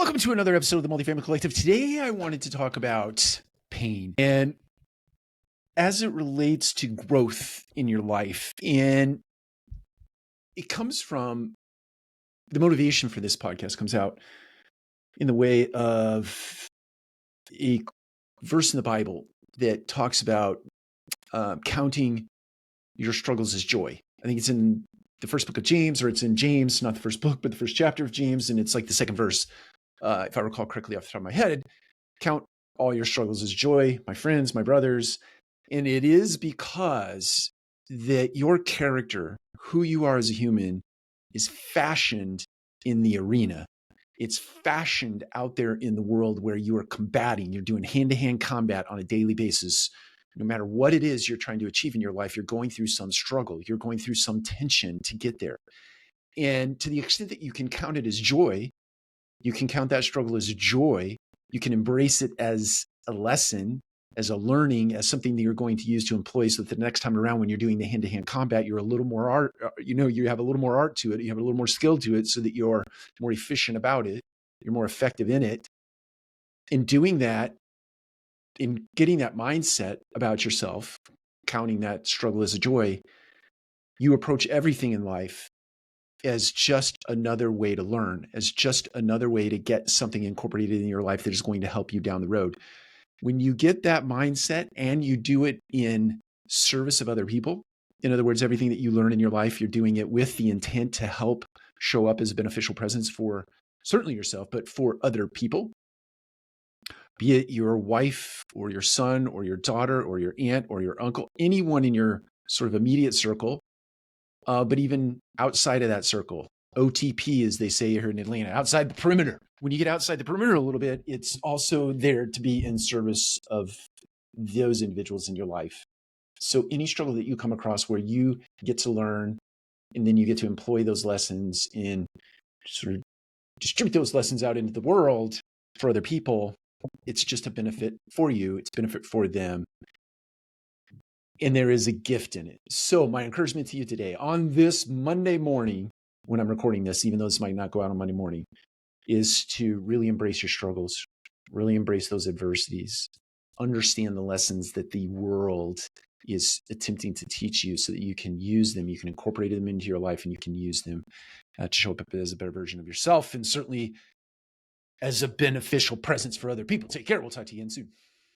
Welcome to another episode of the Multifamily Collective. Today, I wanted to talk about pain and as it relates to growth in your life. And it comes from the motivation for this podcast comes out in the way of a verse in the Bible that talks about counting your struggles as joy. I think it's in the first book of James, or it's in James, not the first book, but the first chapter of James. And it's like the second verse, if I recall correctly off the top of my head. Count all your struggles as joy, my friends, my brothers. And it is because that your character, who you are as a human, is fashioned in the arena. It's fashioned out there in the world where you are combating. You're doing hand-to-hand combat on a daily basis. No matter what it is you're trying to achieve in your life, you're going through some struggle. You're going through some tension to get there. And to the extent that you can count it as joy, you can count that struggle as joy. You can embrace it as a lesson, as a learning, as something that you're going to use to employ so that the next time around when you're doing the hand-to-hand combat, you're a little more art, you have a little more art to it, you have a little more skill to it so that you're more efficient about it, you're more effective in it. In doing that, in getting that mindset about yourself, counting that struggle as a joy, you approach everything in life as just another way to learn, as just another way to get something incorporated in your life that is going to help you down the road. When you get that mindset and you do it in service of other people, in other words, everything that you learn in your life, you're doing it with the intent to help show up as a beneficial presence for certainly yourself, but for other people, be it your wife or your son or your daughter or your aunt or your uncle, anyone in your sort of immediate circle. But even outside of that circle, OTP, as they say here in Atlanta, outside the perimeter. When you get outside the perimeter a little bit, it's also there to be in service of those individuals in your life. So any struggle that you come across where you get to learn and then you get to employ those lessons and sort of distribute those lessons out into the world for other people, it's just a benefit for you. It's a benefit for them. And there is a gift in it. So my encouragement to you today on this Monday morning, when I'm recording this, even though this might not go out on Monday morning, is to really embrace your struggles, really embrace those adversities, understand the lessons that the world is attempting to teach you so that you can use them, you can incorporate them into your life, and you can use them to show up as a better version of yourself, and certainly as a beneficial presence for other people. Take care. We'll talk to you again soon.